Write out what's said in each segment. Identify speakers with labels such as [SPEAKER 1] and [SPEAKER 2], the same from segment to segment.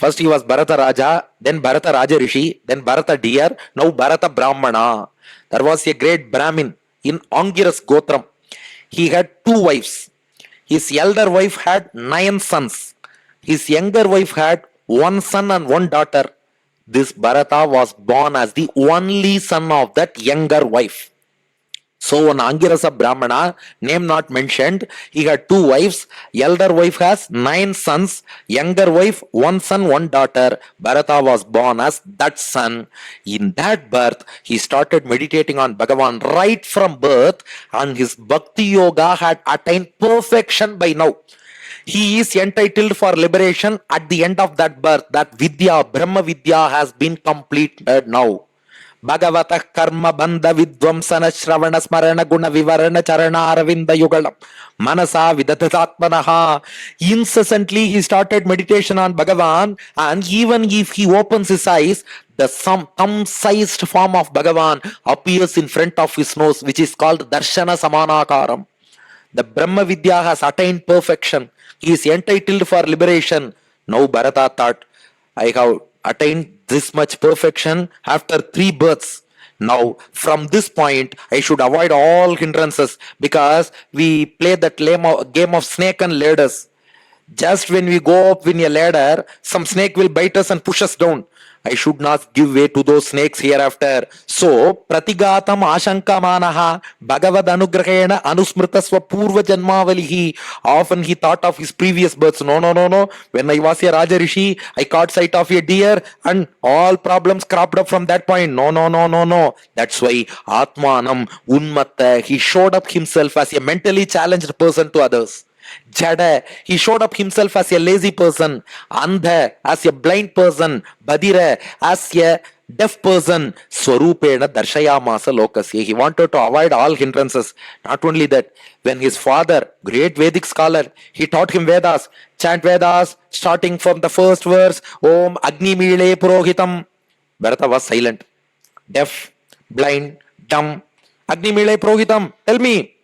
[SPEAKER 1] First he was Bharata Raja, then Bharata Raja Rishi, then Bharata Deer, now Bharata Brahmana. There was a great Brahmin in Angiras Gotram. He had two wives. His elder wife had 9 sons. His younger wife had 1 son and 1 daughter. This Bharata was born as the only son of that younger wife. So an Angirasa Brahmana, name not mentioned, he had 2 wives. Elder wife has 9 sons. Younger wife, 1 son, 1 daughter. Bharata was born as that son. In that birth, he started meditating on Bhagavan right from birth, and his Bhakti Yoga had attained perfection by now. He is entitled for liberation at the end of that birth. That Vidya, Brahma Vidya has been completed now. Bhagavatha karma bandha vidvamsana shravana smarana guna vivarana charana aravinda yugalam manasa vidatatmanaha. Incessantly he started meditation on Bhagavan, and even if he opens his eyes, the thumb-sized form of Bhagavan appears in front of his nose, which is called Darshana Samanakaram. The Brahma Vidya has attained perfection. He is entitled for liberation. Now Bharata thought, I have attained this much perfection after 3 births. Now, from this point, I should avoid all hindrances, because we play that game of snake and ladders. Just when we go up in a ladder, some snake will bite us and push us down. I should not give way to those snakes hereafter. So, pratigatam ashankamanaha bhagavad anugrahena anusmritasva purva janmavalihi. Often he thought of his previous births. No. When I was a Raja Rishi, I caught sight of a deer and all problems cropped up from that point. No. That's why Atmanam Unmatta, he showed up himself as a mentally challenged person to others. Jada, he showed up himself as a lazy person. Andha, as a blind person. Badira, as a deaf person. Swarupena darshayamasa lokasya. He wanted to avoid all hindrances. Not only that, when his father, great Vedic scholar, he taught him Vedas. Chant Vedas, starting from the first verse, Om Agni Mile Purohitam. Bharata was silent, deaf, blind, dumb. Agni Mile Purohitam, tell me.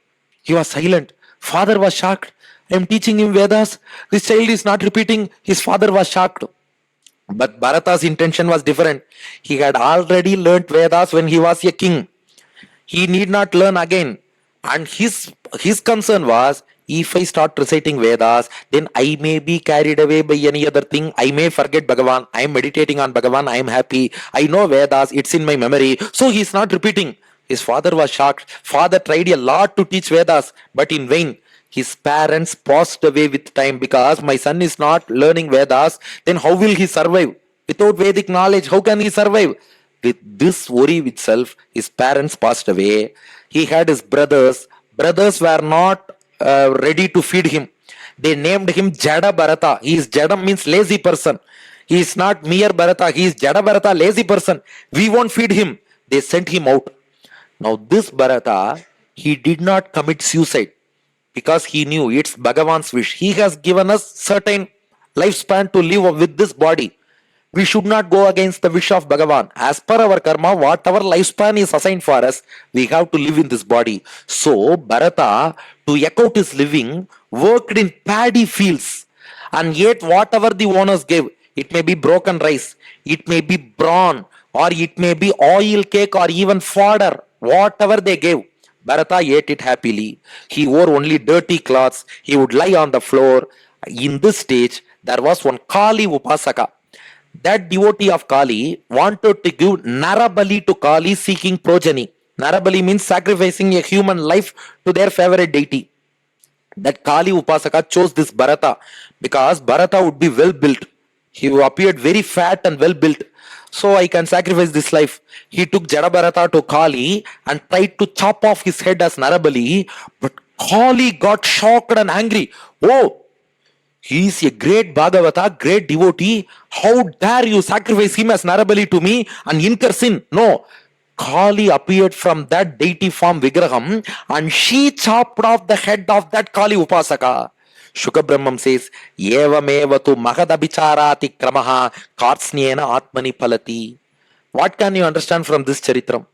[SPEAKER 1] He was silent. Father was shocked. I am teaching him Vedas. This child is not repeating. His father was shocked. But Bharata's intention was different. He had already learnt Vedas when he was a king. He need not learn again. And his concern was, if I start reciting Vedas, then I may be carried away by any other thing. I may forget Bhagavan. I am meditating on Bhagavan. I am happy. I know Vedas. It's in my memory. So he is not repeating. His father was shocked. Father tried a lot to teach Vedas, but in vain. His parents passed away with time, because my son is not learning Vedas, then how will he survive? Without Vedic knowledge, how can he survive? With this worry itself, his parents passed away. He had his brothers. Brothers were not ready to feed him. They named him Jada Bharata. He is Jada, means lazy person. He is not mere Bharata. He is Jada Bharata, lazy person. We won't feed him. They sent him out. Now this Bharata, he did not commit suicide, because he knew it's Bhagavan's wish. He has given us certain lifespan to live with this body. We should not go against the wish of Bhagavan. As per our karma, whatever lifespan is assigned for us, we have to live in this body. So Bharata, to echo out his living, worked in paddy fields, and yet whatever the owners gave, it may be broken rice, it may be brawn, or it may be oil cake, or even fodder, whatever they gave, Bharata ate it happily. He wore only dirty clothes. He would lie on the floor. In this stage, there was one Kali Upasaka. That devotee of Kali wanted to give Narabali to Kali, seeking progeny. Narabali means sacrificing a human life to their favorite deity. That Kali Upasaka chose this Bharata, because Bharata would be well built. He appeared very fat and well built. So I can sacrifice this life. He took Jada Bharata to Kali and tried to chop off his head as Narabali. But Kali got shocked and angry. Oh, he is a great Bhagavata, great devotee. How dare you sacrifice him as Narabali to me and incur sin? No. Kali appeared from that deity form Vigraham, and she chopped off the head of that Kali Upasaka. Shuka Brahman says, Evamevatu mahadabicharati kramaha karsnyena atmani palati. What can you understand from this charitram?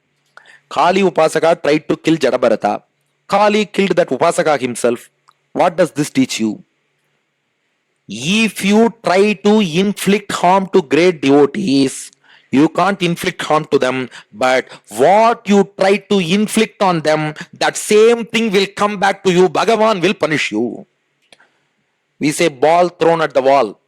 [SPEAKER 1] Kali Upasaka tried to kill Jada Bharata. Kali killed that Upasaka himself. What does this teach you? If you try to inflict harm to great devotees, you can't inflict harm to them, but what you try to inflict on them, that same thing will come back to you. Bhagavan will punish you. We say ball thrown at the wall,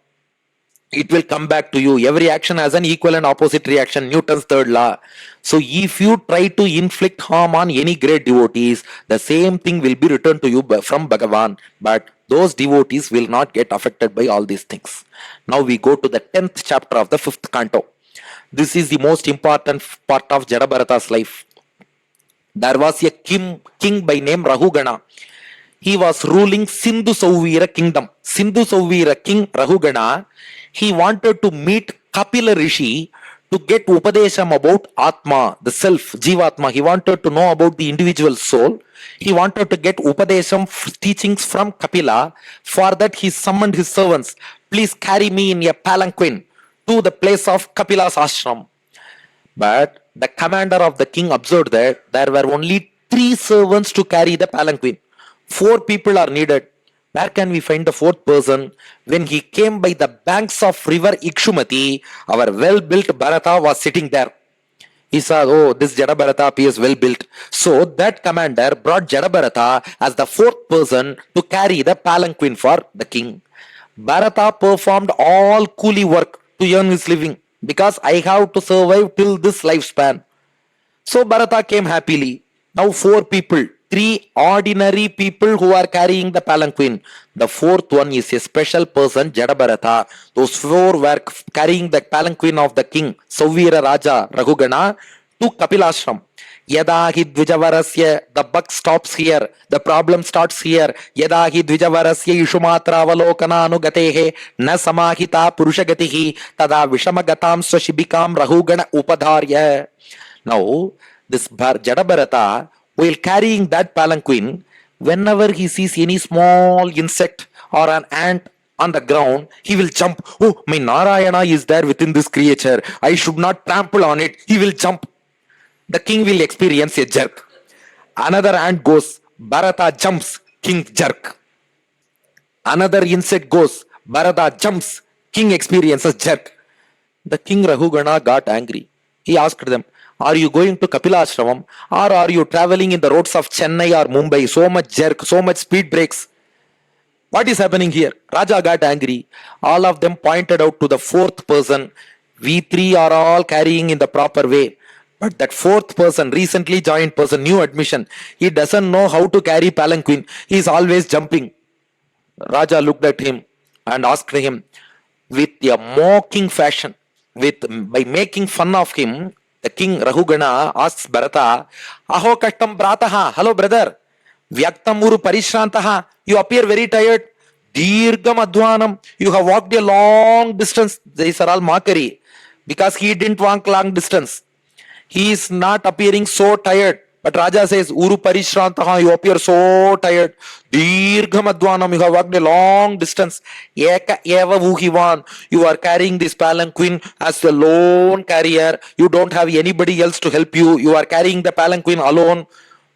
[SPEAKER 1] it will come back to you. Every action has an equal and opposite reaction. Newton's third law. So if you try to inflict harm on any great devotees, the same thing will be returned to you from Bhagavan. But those devotees will not get affected by all these things. Now we go to the 10th chapter of the 5th canto. This is the most important part of Jadabharata's life. There was a king by name Rahugana. He was ruling Sindhu Sauvira kingdom. Sindhu Sauvira king Rahugana, he wanted to meet Kapila Rishi to get Upadesham about Atma, the self, Jivatma. He wanted to know about the individual soul. He wanted to get Upadesham teachings from Kapila. For that he summoned his servants. Please carry me in a palanquin to the place of Kapila's ashram. But the commander of the king observed that there were only 3 servants to carry the palanquin. 4 people are needed. Where can we find the 4th person? When he came by the banks of river Ikshumati, our well-built Bharata was sitting there. He saw, oh, this Jadabharata appears well built. So that commander brought Jadabharata as the 4th person to carry the palanquin for the king. Bharata performed all coolie work to earn his living, because I have to survive till this lifespan. So Bharata came happily. Now 4 people, 3 ordinary people who are carrying the palanquin. The 4th one is a special person, Jadabharata. Those 4 were carrying the palanquin of the king, Sauvira Raja Raghugana, to Kapilashram. Yada hi dvijavarasya, the buck stops here, the problem starts here. Yada hi dvijavarasya ishumatra avalokana anugatehe na samahita purushagatihi tada vishamagatam swashibikam rahugana upadharya. Now, this Jadabharata, while carrying that palanquin, whenever he sees any small insect or an ant on the ground, he will jump. Oh, my Narayana is there within this creature. I should not trample on it. He will jump. The king will experience a jerk. Another ant goes, Bharata jumps, king jerk. Another insect goes, Bharata jumps, king experiences jerk. The king Rahugana got angry. He asked them, are you going to Kapila Ashramam, or are you traveling in the roads of Chennai or Mumbai? So much jerk, so much speed breaks. What is happening here? Raja got angry. All of them pointed out to the 4th person. We 3 are all carrying in the proper way. But that 4th person, recently joined person, new admission, he doesn't know how to carry palanquin. He is always jumping. Raja looked at him and asked him with a mocking fashion, by making fun of him. The king Rahugana asks Bharata, Aho Kashtam Brataha, hello brother. Vyaktamuru Parishrantaha, you appear very tired. Dirgam Advanam, you have walked a long distance. These are all mockery, because he didn't walk long distance. He is not appearing so tired. But Raja says, Uru Parishrantaha, you appear so tired. Dirgham Advanam, you have walked a long distance. Eka Eva Vuhivan, you are carrying this palanquin as the lone carrier. You don't have anybody else to help you. You are carrying the palanquin alone.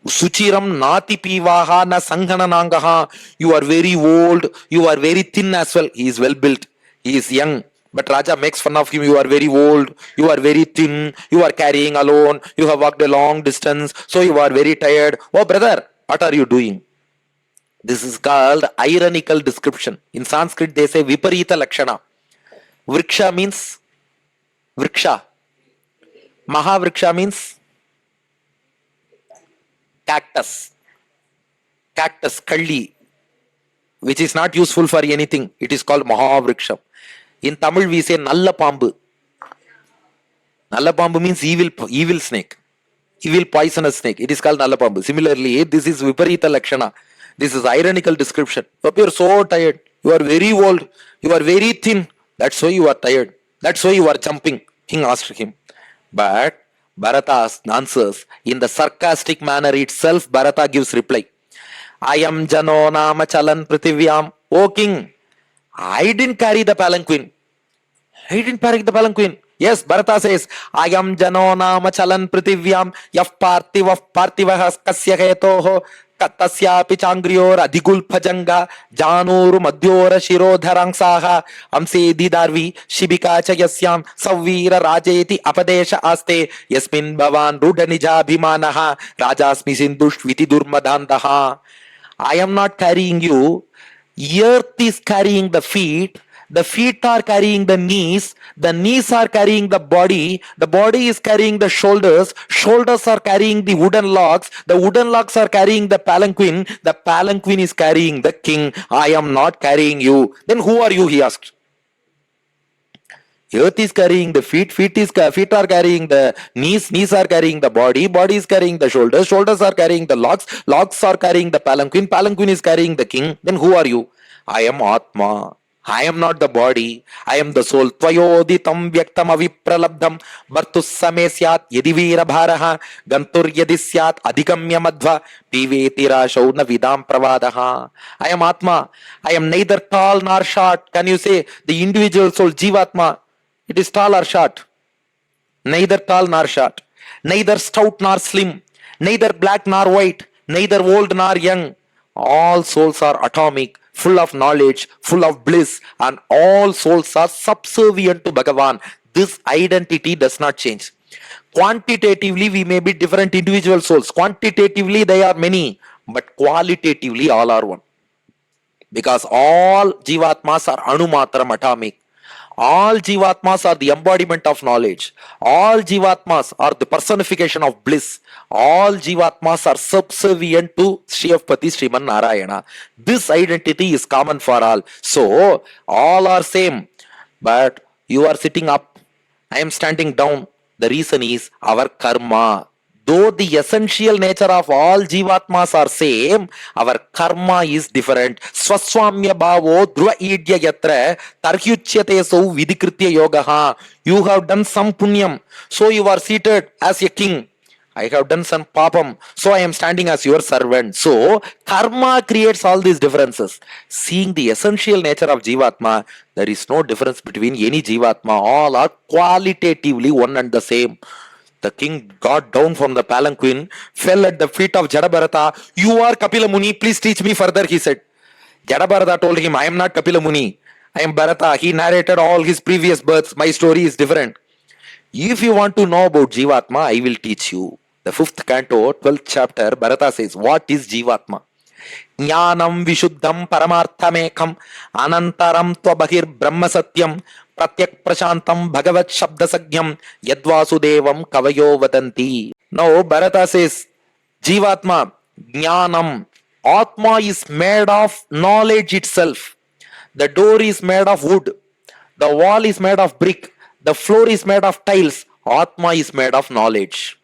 [SPEAKER 1] Suchiram Nati Pivaha na Sanghana Nangaha. You are very old. You are very thin as well. He is well built. He is young. But Raja makes fun of him. You are very old. You are very thin. You are carrying alone. You have walked a long distance. So you are very tired. Oh brother, what are you doing? This is called ironical description. In Sanskrit they say Viparita Lakshana. Vriksha means Vriksha. Mahavriksha means cactus. Cactus, Kalli, which is not useful for anything. It is called Mahavriksha. In Tamil we say Nalla Pambu. Nalla Pambu means evil snake. Evil poisonous snake. It is called Nalla Pambu. Similarly, this is Viparita Lakshana. This is ironical description. You appear so tired. You are very old. You are very thin. That's why you are tired. That's why you are jumping. King asked him. But Bharata answers in the sarcastic manner itself. Bharata gives reply. I am Jano Nama Chalan Prithvivyam. O king, I didn't carry the palanquin. I didn't carry the palanquin. Yes, Bharata says, I am Jano Nama Chalan Prithvivyam. Yaf Parthiva Parthiva Kasya Hetoho तस्यापि चांग्रियोर अधिगुल्फजंग जानूरु मध्योर शिरोधरांसाः अंसेधि दार्वी शिबिका च यस्यां सवीर राजेति अपदेश आस्ते यस्मिन् भवान् रूढ निजाभिमानः राजास्मि सिन्धुष्विति दुर्मदान्तः. I am not carrying you. Earth is carrying the feet are carrying the knees are carrying the body is carrying the shoulders are carrying the wooden logs are carrying the palanquin is carrying the king. I am not carrying you. Then who are you? He asked. Earth is carrying the feet are carrying the knees are carrying the body is carrying the shoulders are carrying the logs are carrying the palanquin is carrying the king. Then who are you? I am Atma. I am not the body. I am the soul. Tvayoditam vyaktam avipralabdham vartus same syat yadi veera bharaha gantur yadi syat adhigamya madhva piveti rashau na vidam pravadaha. I am Atma. I am neither tall nor short. Can you say the individual soul Jivatma? It is tall or short? Neither tall nor short. Neither stout nor slim. Neither black nor white. Neither old nor young. All souls are atomic, full of knowledge, full of bliss, and all souls are subservient to Bhagavan. This identity does not change. Quantitatively, we may be different individual souls. Quantitatively, they are many, but qualitatively, all are one. Because all Jivatmas are Anumatram atomic. All Jivatmas are the embodiment of knowledge. All Jivatmas are the personification of bliss. All Jivatmas are subservient to Shriyapati Sriman Narayana. This identity is common for all. So, all are same. But you are sitting up. I am standing down. The reason is our karma. Though the essential nature of all Jivatmas are same, our karma is different. Swaswamya bhavo dhruva idya yatra tarhyuchyate so vidikritya yogaha. You have done some punyam, so you are seated as a king. I have done some papam, so I am standing as your servant. So, karma creates all these differences. Seeing the essential nature of Jivatma, there is no difference between any Jivatma. All are qualitatively one and the same. The king got down from the palanquin, fell at the feet of Jadabharata. You are Kapila Muni, please teach me further, he said. Jadabharata told him, I am not Kapila Muni. I am Bharata. He narrated all his previous births. My story is different. If you want to know about Jivatma, I will teach you. The 5th canto, 12th chapter, Bharata says, what is Jivatma? Jnanam vishuddham paramarthamekam anantaram tvabahir brahma satyam pratyak prashantam bhagavat shabdasagyam yadvasudevam kavayo vadanti. Now Bharata says, Jivatma, Jnanam, Atma is made of knowledge itself. The door is made of wood. The wall is made of brick. The floor is made of tiles. Atma is made of knowledge.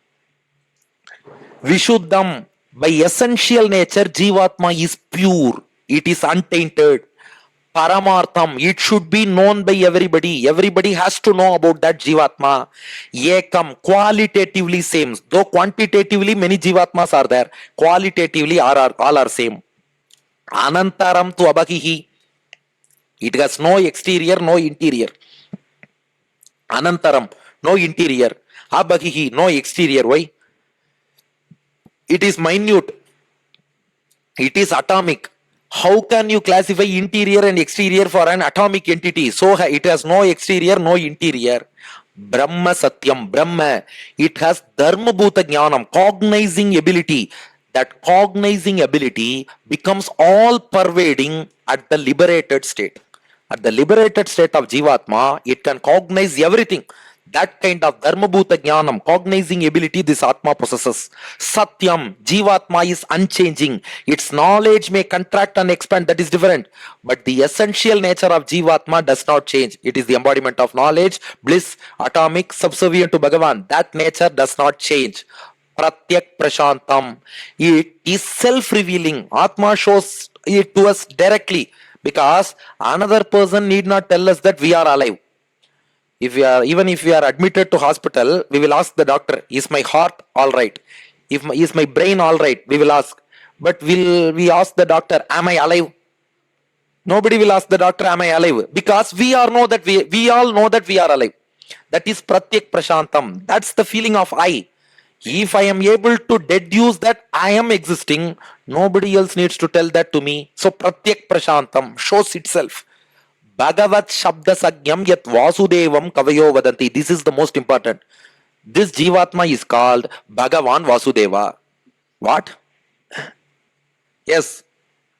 [SPEAKER 1] Vishuddham, by essential nature, Jivatma is pure. It is untainted. Paramartham, it should be known by everybody. Everybody has to know about that Jivatma. Ekam, qualitatively same. Though quantitatively many Jivatmas are there, qualitatively all are same. Anantaram tu abahihi. It has no exterior, no interior. Anantaram, no interior. Abahihi, no exterior. Why? It is minute. It is atomic. How can you classify interior and exterior for an atomic entity? So it has no exterior, no interior. Brahma Satyam, Brahma. It has Dharma Bhuta Jnanam, cognizing ability. That cognizing ability becomes all pervading at the liberated state. At the liberated state of Jivatma, it can cognize everything. That kind of Dharma Bhuta Jnanam, cognizing ability, this Atma possesses. Satyam, Jivatma is unchanging. Its knowledge may contract and expand, that is different. But the essential nature of Jivatma does not change. It is the embodiment of knowledge, bliss, atomic, subservient to Bhagavan. That nature does not change. Pratyak Prashantam, it is self-revealing. Atma shows it to us directly because another person need not tell us that we are alive. Even if we are admitted to hospital, we will ask the doctor, is my heart all right? Is my brain all right? We will ask. But will we ask the doctor, am I alive? Nobody will ask the doctor, am I alive? Because we all know that we are alive. That is Pratyak Prashantam. That's the feeling of I. If I am able to deduce that I am existing, nobody else needs to tell that to me. So Pratyak Prashantam shows itself. Bhagavat Shabda Sagyam Yat Vasudevam Kavayo Vadanti. This is the most important. This Jivatma is called Bhagavan Vasudeva. What? Yes.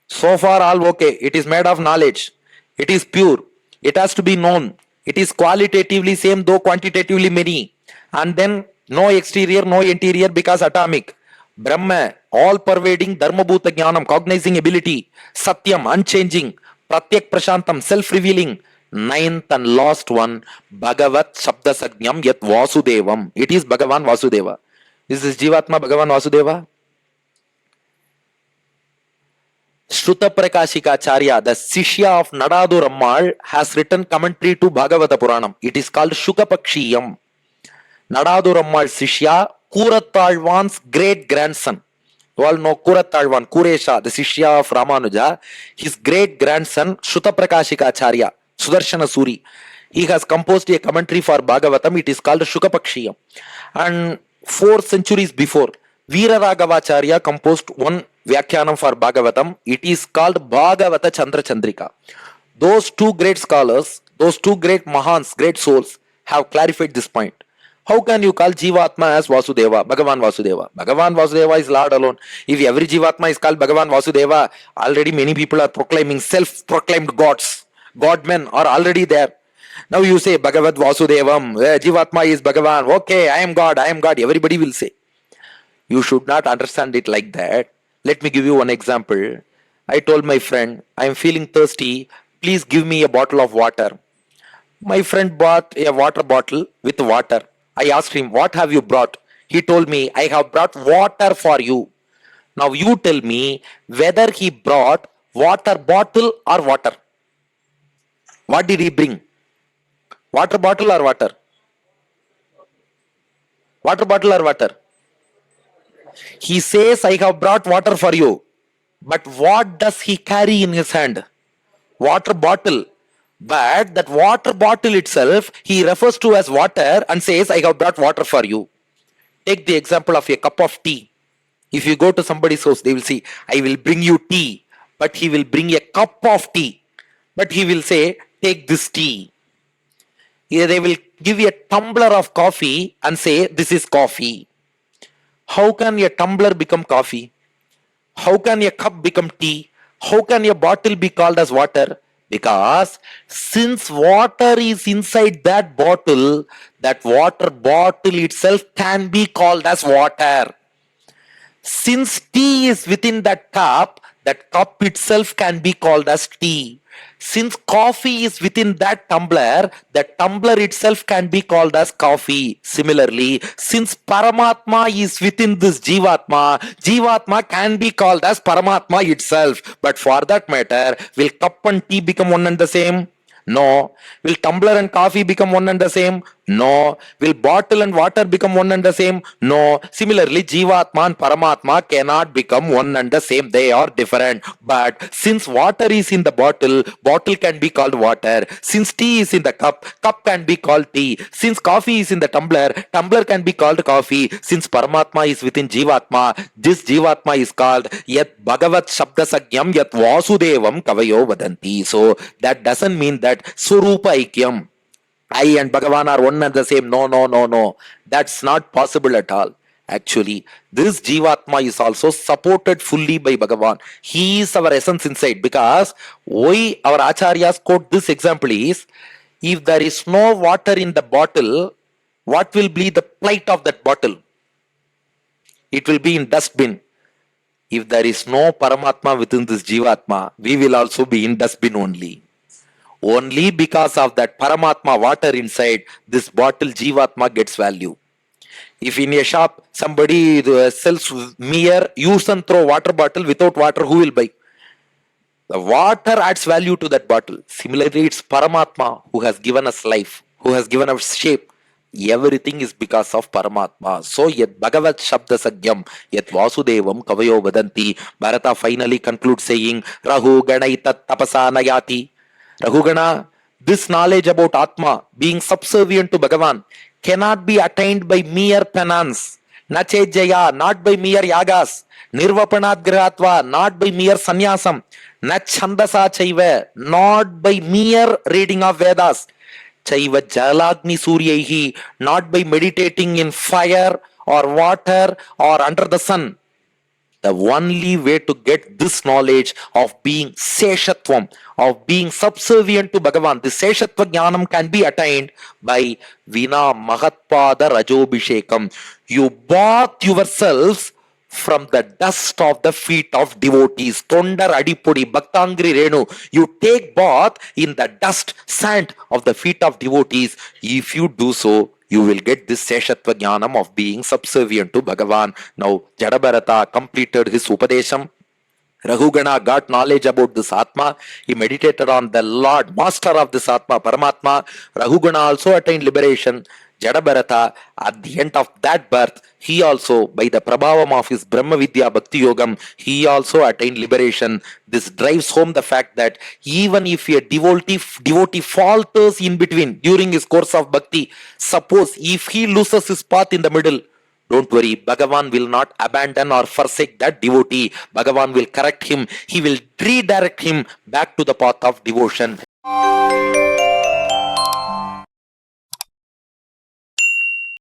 [SPEAKER 1] So far, all okay. It is made of knowledge. It is pure. It has to be known. It is qualitatively same, though quantitatively many. And then no exterior, no interior because atomic. Brahma, all pervading, Dharmabhuta Jnanam, cognizing ability. Satyam, unchanging. Pratyak Prashantam, self revealing. Ninth and last one, Bhagavat Shabda Sagyam Yat Vasudevam. It is Bhagavan Vasudeva. Is this Jivatma Bhagavan Vasudeva? Shruta Prakashikacharya, the Sishya of Nadadu Rammal, has written commentary to Bhagavata Puranam. It is called Shukapakshiyam. Nadadu Rammal Sishya, Kurattalvan's great grandson. You all know Kurattalvan, Kuresha, the Sishya of Ramanuja. His great grandson, Shruta Prakashikacharya, Sudarshana Suri. He has composed a commentary for Bhagavatam. It is called Shukapakshiyam. And 4 centuries before, Veera Raghavacharya composed one Vyakhyanam for Bhagavatam. It is called Bhagavata Chandra Chandrika. Those two great scholars, those two great Mahans, great souls, have clarified this point. How can you call Jivatma as Vasudeva, Bhagavan Vasudeva? Bhagavan Vasudeva is Lord alone. If every Jivatma is called Bhagavan Vasudeva, already many people are proclaiming self-proclaimed gods. Godmen are already there. Now you say Bhagavad Vasudevam, Jivatma is Bhagavan. Okay, I am God, everybody will say. You should not understand it like that. Let me give you one example. I told my friend, I am feeling thirsty. Please give me a bottle of water. My friend bought a water bottle with water. I asked him, what have you brought? He told me, I have brought water for you. Now you tell me whether he brought water bottle or water. What did he bring? Water bottle or water? Water bottle or water? He says, I have brought water for you. But what does he carry in his hand? Water bottle. But that water bottle itself, he refers to as water and says, I have brought water for you. Take the example of a cup of tea. If you go to somebody's house, they will say, I will bring you tea. But he will bring a cup of tea. But he will say, take this tea. Here they will give you a tumbler of coffee and say, this is coffee. How can a tumbler become coffee? How can a cup become tea? How can a bottle be called as water? Because since water is inside that water bottle itself can be called as water. Since tea is within that cup itself can be called as tea. Since coffee is within that tumbler itself can be called as coffee. Similarly, since Paramatma is within this Jivatma can be called as Paramatma itself. But for that matter, will cup and tea become one and the same? No. Will tumbler and coffee become one and the same? No. Will bottle and water become one and the same? No. Similarly, Jivatma and Paramatma cannot become one and the same. They are different. But since water is in the bottle can be called water. Since tea is in the cup can be called tea. Since coffee is in the tumbler can be called coffee. Since Paramatma is within Jivatma, this Jivatma is called Yat Bhagavat Shabda Sagyam Yat Vasudevam Kavayo Vadanti. So that doesn't mean that Surupa Aikyam, I and Bhagavan are one and the same. No. That's not possible at all. Actually, this Jivatma is also supported fully by Bhagavan. He is our essence inside. Because why our Acharyas quote this example is, if there is no water in the bottle, what will be the plight of that bottle? It will be in dustbin. If there is no Paramatma within this Jivatma, we will also be in dustbin only. Only because of that Paramatma water inside, this bottle Jivatma gets value. If in a shop somebody sells mere use and throw water bottle, without water who will buy? The water adds value to that bottle. Similarly, it's Paramatma who has given us life, who has given us shape. Everything is because of Paramatma. So, yet Bhagavat Shabda Sagyam, yet Vasudevam Kavayo Vadanti. Bharata finally concludes saying, Rahu Ganaitat Tapasanayati. Rahugana, this knowledge about Atma, being subservient to Bhagavan, cannot be attained by mere penance. Nachejaya, not by mere yagas. Nirvapanat grihatva, not by mere sannyasam. Nachandasa chaiva, not by mere reading of Vedas. Chaiva jalagni suryaihi, not by meditating in fire or water or under the sun. The only way to get this knowledge of being seshatvam, of being subservient to Bhagavan, the seshatva jnanam can be attained by Vina Mahatpada Rajobhishekam. You bath yourselves from the dust of the feet of devotees. Tondar Adipudi, Bhaktangri Renu. You take bath in the dust, sand of the feet of devotees. If you do so, you will get this Seshatva Jnanam of being subservient to Bhagavan. Now, Jadabharata completed his Upadesham. Rahugana got knowledge about this Atma. He meditated on the Lord, master of this Atma, Paramatma. Rahugana also attained liberation. Jadabharata, at the end of that birth, he also, by the prabhavam of his Brahma Vidya Bhakti Yogam, he also attained liberation. This drives home the fact that even if a devotee falters in between during his course of bhakti, suppose if he loses his path in the middle, don't worry, Bhagavan will not abandon or forsake that devotee. Bhagavan will correct him. He will redirect him back to the path of devotion.